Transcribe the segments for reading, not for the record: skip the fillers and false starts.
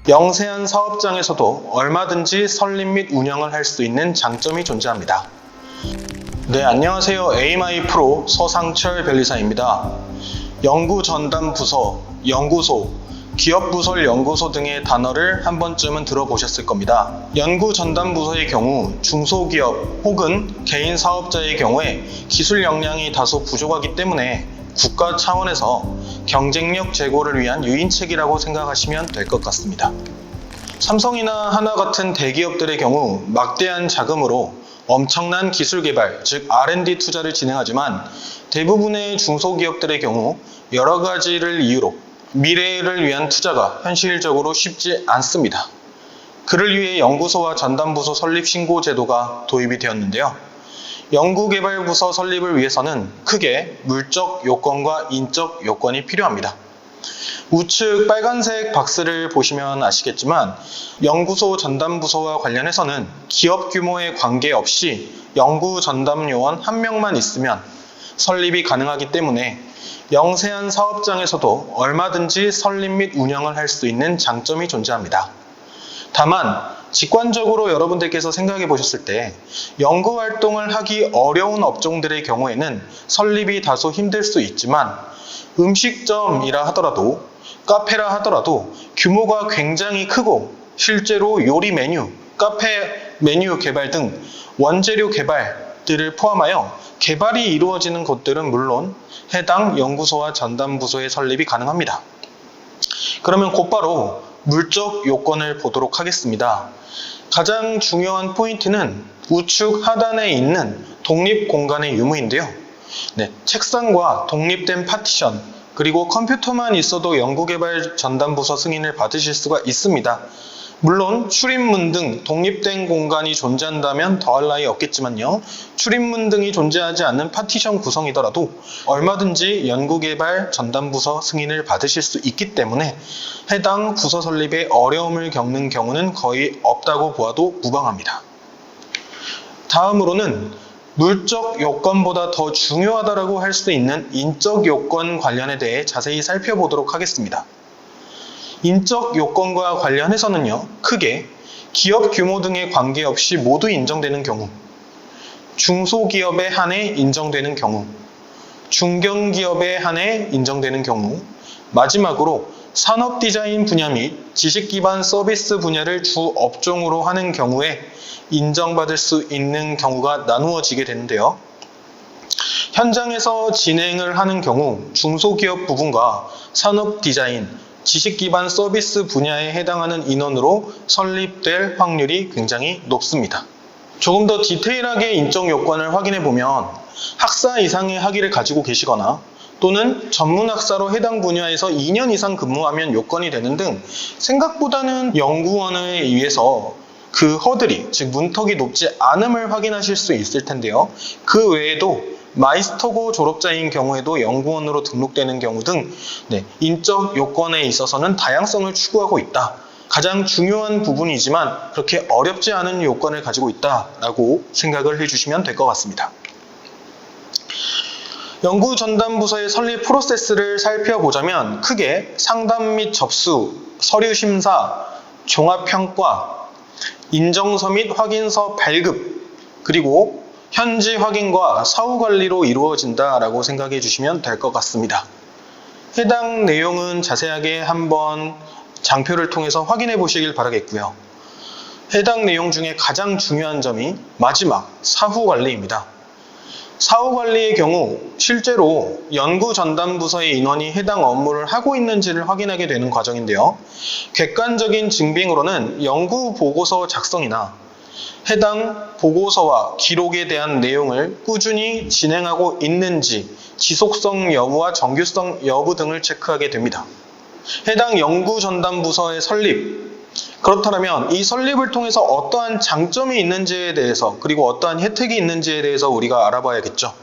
영세한 사업장에서도 얼마든지 설립 및 운영을 할 수 있는 장점이 존재합니다. 네, 안녕하세요. AMI 프로 서상철 변리사입니다. 연구전담부서, 연구소, 기업부설연구소 등의 단어를 한 번쯤은 들어보셨을 겁니다. 연구전담부서의 경우 중소기업 혹은 개인 사업자의 경우에 기술 역량이 다소 부족하기 때문에 국가 차원에서 경쟁력 제고를 위한 유인책이라고 생각하시면 될 것 같습니다. 삼성이나 하나 같은 대기업들의 경우 막대한 자금으로 엄청난 기술 개발, 즉 R&D 투자를 진행하지만 대부분의 중소기업들의 경우 여러 가지를 이유로 미래를 위한 투자가 현실적으로 쉽지 않습니다. 그를 위해 연구소와 전담부서 설립 신고 제도가 도입이 되었는데요. 연구개발부서 설립을 위해서는 크게 물적 요건과 인적 요건이 필요합니다. 우측 빨간색 박스를 보시면 아시겠지만 연구소 전담부서와 관련해서는 기업 규모에 관계없이 연구 전담 요원 1명만 있으면 설립이 가능하기 때문에 영세한 사업장에서도 얼마든지 설립 및 운영을 할 수 있는 장점이 존재합니다. 다만 직관적으로 여러분들께서 생각해 보셨을 때 연구활동을 하기 어려운 업종들의 경우에는 설립이 다소 힘들 수 있지만 음식점이라 하더라도 카페라 하더라도 규모가 굉장히 크고 실제로 요리 메뉴, 카페 메뉴 개발 등 원재료 개발들을 포함하여 개발이 이루어지는 곳들은 물론 해당 연구소와 전담부서의 설립이 가능합니다. 그러면 곧바로 물적 요건을 보도록 하겠습니다. 가장 중요한 포인트는 우측 하단에 있는 독립 공간의 유무인데요. 책상과 독립된 파티션, 그리고 컴퓨터만 있어도 연구개발 전담부서 승인을 받으실 수가 있습니다. 물론 출입문 등 독립된 공간이 존재한다면 더할 나위 없겠지만요. 출입문 등이 존재하지 않는 파티션 구성이더라도 얼마든지 연구개발 전담부서 승인을 받으실 수 있기 때문에 해당 부서 설립에 어려움을 겪는 경우는 거의 없다고 보아도 무방합니다. 다음으로는 물적 요건보다 더 중요하다고 할 수 있는 인적 요건 관련에 대해 자세히 살펴보도록 하겠습니다. 인적 요건과 관련해서는요, 크게 기업 규모 등에 관계없이 모두 인정되는 경우, 중소기업에 한해 인정되는 경우, 중견기업에 한해 인정되는 경우, 마지막으로 산업 디자인 분야 및 지식 기반 서비스 분야를 주 업종으로 하는 경우에 인정받을 수 있는 경우가 나누어지게 되는데요. 현장에서 진행을 하는 경우 중소기업 부분과 산업 디자인, 지식 기반 서비스 분야에 해당하는 인원으로 설립될 확률이 굉장히 높습니다. 조금 더 디테일하게 인적 요건을 확인해 보면 학사 이상의 학위를 가지고 계시거나 또는 전문 학사로 해당 분야에서 2년 이상 근무하면 요건이 되는 등 생각보다는 연구원에 의해서 그 허들이, 즉 문턱이 높지 않음을 확인하실 수 있을 텐데요. 그 외에도 마이스터고 졸업자인 경우에도 연구원으로 등록되는 경우 등 인적 요건에 있어서는 다양성을 추구하고 있다. 가장 중요한 부분이지만 그렇게 어렵지 않은 요건을 가지고 있다라고 생각을 해주시면 될 것 같습니다. 연구전담부서의 설립 프로세스를 살펴보자면 크게 상담 및 접수, 서류 심사, 종합평가, 인정서 및 확인서 발급, 그리고 현지 확인과 사후 관리로 이루어진다라고 생각해 주시면 될 것 같습니다. 해당 내용은 자세하게 한번 장표를 통해서 확인해 보시길 바라겠고요. 해당 내용 중에 가장 중요한 점이 마지막 사후 관리입니다. 사후 관리의 경우 실제로 연구전담부서의 인원이 해당 업무를 하고 있는지를 확인하게 되는 과정인데요. 객관적인 증빙으로는 연구보고서 작성이나 해당 보고서와 기록에 대한 내용을 꾸준히 진행하고 있는지 지속성 여부와 정규성 여부 등을 체크하게 됩니다. 해당 연구전담부서의 설립, 그렇다면 이 설립을 통해서 어떠한 장점이 있는지에 대해서 그리고 어떠한 혜택이 있는지에 대해서 우리가 알아봐야겠죠.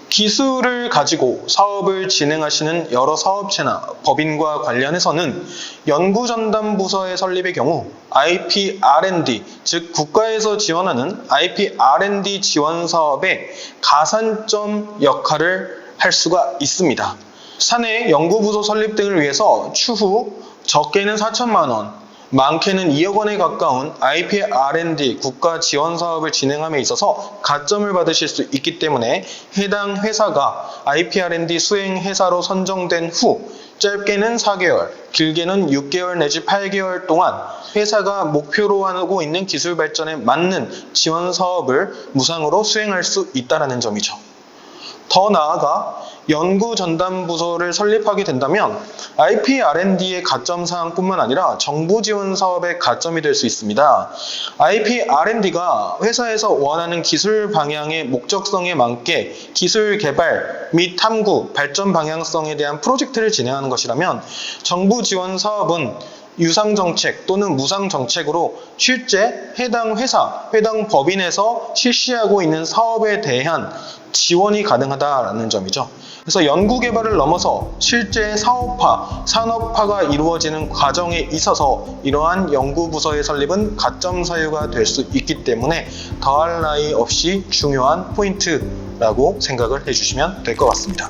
기술을 가지고 사업을 진행하시는 여러 사업체나 법인과 관련해서는 연구전담부서의 설립의 경우 IP R&D, 즉 국가에서 지원하는 IP R&D 지원 사업의 가산점 역할을 할 수가 있습니다. 사내 연구부서 설립 등을 위해서 추후 적게는 4천만 원, 많게는 2억 원에 가까운 IP R&D 국가 지원 사업을 진행함에 있어서 가점을 받으실 수 있기 때문에 해당 회사가 IP R&D 수행 회사로 선정된 후 짧게는 4개월, 길게는 6개월 내지 8개월 동안 회사가 목표로 하고 있는 기술 발전에 맞는 지원 사업을 무상으로 수행할 수 있다는 점이죠. 더 나아가 연구 전담 부서를 설립하게 된다면 IP R&D의 가점 사항뿐만 아니라 정부 지원 사업의 가점이 될 수 있습니다. IP R&D가 회사에서 원하는 기술 방향의 목적성에 맞게 기술 개발 및 탐구, 발전 방향성에 대한 프로젝트를 진행하는 것이라면 정부 지원 사업은 유상정책 또는 무상정책으로 실제 해당 회사, 해당 법인에서 실시하고 있는 사업에 대한 지원이 가능하다는 점이죠. 그래서 연구개발을 넘어서 실제 사업화, 산업화가 이루어지는 과정에 있어서 이러한 연구부서의 설립은 가점 사유가 될 수 있기 때문에 더할 나위 없이 중요한 포인트라고 생각을 해주시면 될 것 같습니다.